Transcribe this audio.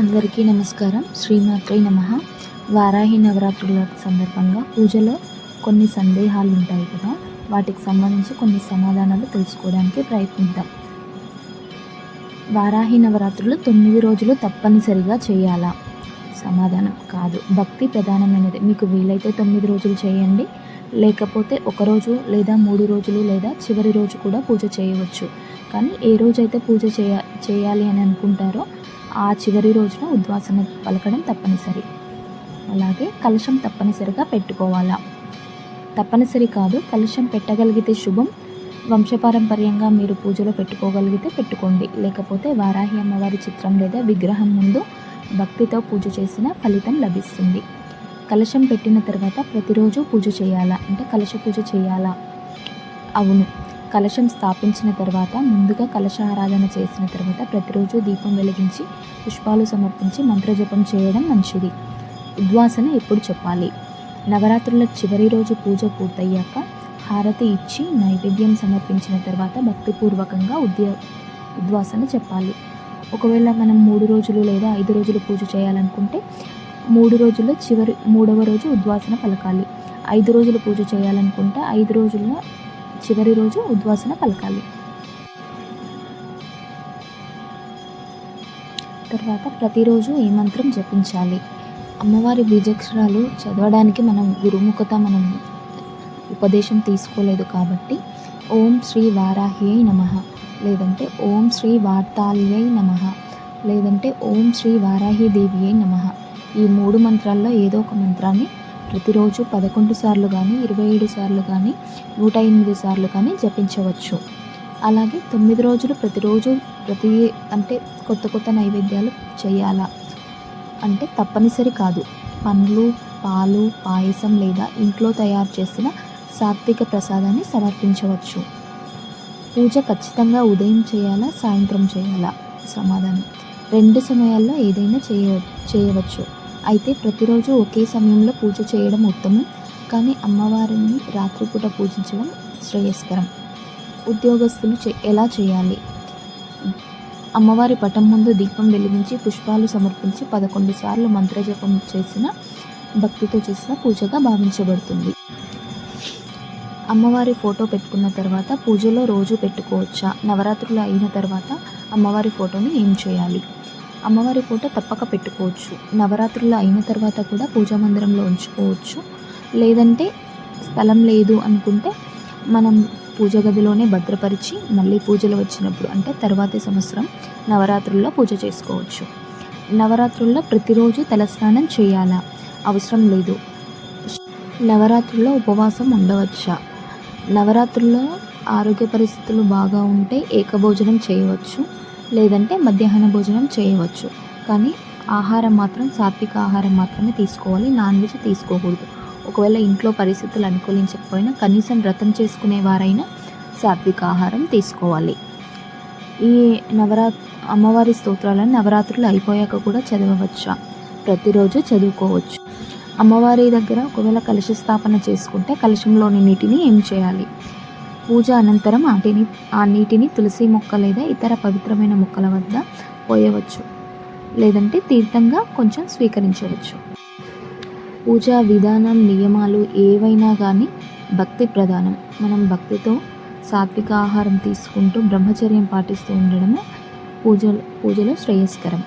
అందరికీ నమస్కారం. శ్రీమాత్రే నమః. వారాహి నవరాత్రుల సందర్భంగా పూజలో కొన్ని సందేహాలు ఉంటాయి కదా, వాటికి సంబంధించి కొన్ని సమాధానాలు తెలుసుకోవడానికి ప్రయత్నిద్దాం. వారాహి నవరాత్రులు 9 రోజులు తప్పనిసరిగా చేయాలా? సమాధానం కాదు. భక్తి ప్రధానమైనది. మీకు వీలైతే 9 రోజులు చేయండి, లేకపోతే ఒకరోజు లేదా 3 రోజులు లేదా చివరి రోజు కూడా పూజ చేయవచ్చు. కానీ ఏ రోజైతే పూజ చేయాలి అని అనుకుంటారో ఆ చివరి రోజున ఉద్వాసన పలకడం తప్పనిసరి. అలాగే కలశం తప్పనిసరిగా పెట్టుకోవాలా? తప్పనిసరి కాదు, కలశం పెట్టగలిగితే శుభం. వంశపారంపర్యంగా మీరు పూజలో పెట్టుకోగలిగితే పెట్టుకోండి, లేకపోతే వారాహి అమ్మవారి చిత్రం లేదా విగ్రహం ముందు భక్తితో పూజ చేసిన ఫలితం లభిస్తుంది. కలశం పెట్టిన తర్వాత ప్రతిరోజు పూజ చేయాలా అంటే కలశ పూజ చేయాలా? అవును. కలశం స్థాపించిన తర్వాత ముందుగా కలశ ఆరాధన చేసిన తర్వాత ప్రతిరోజు దీపం వెలిగించి పుష్పాలు సమర్పించి మంత్రజపం చేయడం మంచిది. ఉద్వాసన ఎప్పుడు చెప్పాలి? నవరాత్రుల చివరి రోజు పూజ పూర్తయ్యాక హారతి ఇచ్చి నైవేద్యం సమర్పించిన తర్వాత భక్తిపూర్వకంగా ఉద్వాసన చెప్పాలి. ఒకవేళ మనం 3 రోజులు లేదా 5 రోజులు పూజ చేయాలనుకుంటే 3 రోజుల్లో 3వ రోజు ఉద్వాసన పలకాలి. 5 రోజులు పూజ చేయాలనుకుంటే 5 రోజుల్లో చివరి రోజు ఉద్వాసన పలకాలి. తర్వాత ప్రతిరోజు ఏ మంత్రం జపించాలి? అమ్మవారి బీజాక్షరాలు చదవడానికి మనం గురుముఖత ఉపదేశం తీసుకోలేదు కాబట్టి ఓం శ్రీ వారాహ్యై నమః, లేదంటే ఓం శ్రీ వార్తాళ్యై నమః, లేదంటే ఓం శ్రీ వారాహీదేవియై నమః, ఈ 3 మంత్రాల్లో ఏదో ఒక మంత్రాన్ని ప్రతిరోజు 11 సార్లు కానీ 27 సార్లు కానీ 108 సార్లు కానీ జపించవచ్చు. అలాగే 9 రోజులు ప్రతిరోజు అంటే కొత్త నైవేద్యాలు చేయాలా అంటే తప్పనిసరి కాదు. పండ్లు, పాలు, పాయసం లేదా ఇంట్లో తయారు చేసిన సాత్విక ప్రసాదాన్ని సమర్పించవచ్చు. పూజ ఖచ్చితంగా ఉదయం చేయాలా, సాయంత్రం చేయాలా? సమాధానం 2 సమయాల్లో ఏదైనా చేయవచ్చు. అయితే ప్రతిరోజు ఒకే సమయంలో పూజ చేయడం ఉత్తమం, కానీ అమ్మవారిని రాత్రిపూట పూజించడం శ్రేయస్కరం. ఉద్యోగస్తులు ఎలా చేయాలి? అమ్మవారి పటం ముందు దీపం వెలిగించి పుష్పాలు సమర్పించి 11 సార్లు మంత్రజపం చేసిన భక్తితో చేసిన పూజగా భావించబడుతుంది. అమ్మవారి ఫోటో పెట్టుకున్న తర్వాత పూజలో రోజు పెట్టుకోవచ్చా? నవరాత్రులు అయిన తర్వాత అమ్మవారి ఫోటోని ఏం చేయాలి? అమ్మవారి ఫోటో తప్పక పెట్టుకోవచ్చు. నవరాత్రులు అయిన తర్వాత కూడా పూజా మందిరంలో ఉంచుకోవచ్చు. లేదంటే స్థలం లేదు అనుకుంటే మనం పూజ గదిలోనే భద్రపరిచి మళ్ళీ పూజలు వచ్చినప్పుడు అంటే తర్వాతి సంవత్సరం నవరాత్రుల్లో పూజ చేసుకోవచ్చు. నవరాత్రుల్లో ప్రతిరోజు తలస్నానం చేయాలా? అవసరం లేదు. నవరాత్రుల్లో ఉపవాసం ఉండవచ్చా? నవరాత్రుల్లో ఆరోగ్య పరిస్థితులు బాగా ఉంటే ఏకభోజనం చేయవచ్చు, లేదంటే మధ్యాహ్న భోజనం చేయవచ్చు. కానీ ఆహారం మాత్రం సాత్విక ఆహారం మాత్రమే తీసుకోవాలి. నాన్ వెజ్ తీసుకోకూడదు. ఒకవేళ ఇంట్లో పరిస్థితులు అనుకూలించకపోయినా కనీసం వ్రతం చేసుకునేవారైనా సాత్విక ఆహారం తీసుకోవాలి. ఈ అమ్మవారి స్తోత్రాలను నవరాత్రులు అయిపోయాక కూడా చదవవచ్చా? ప్రతిరోజు చదువుకోవచ్చు. అమ్మవారి దగ్గర ఒకవేళ కలశ స్థాపన చేసుకుంటే కలశంలోని నీటిని ఏం చేయాలి? పూజ అనంతరం ఆ నీటిని తులసి మొక్క లేదా ఇతర పవిత్రమైన మొక్కల వద్ద పోయవచ్చు, లేదంటే తీర్థంగా కొంచెం స్వీకరించవచ్చు. పూజా విధానం, నియమాలు ఏవైనా కానీ భక్తి ప్రధానం. మనం భక్తితో సాత్విక ఆహారం తీసుకుంటూ బ్రహ్మచర్యం పాటిస్తూ ఉండడమే పూజలో శ్రేయస్కరం.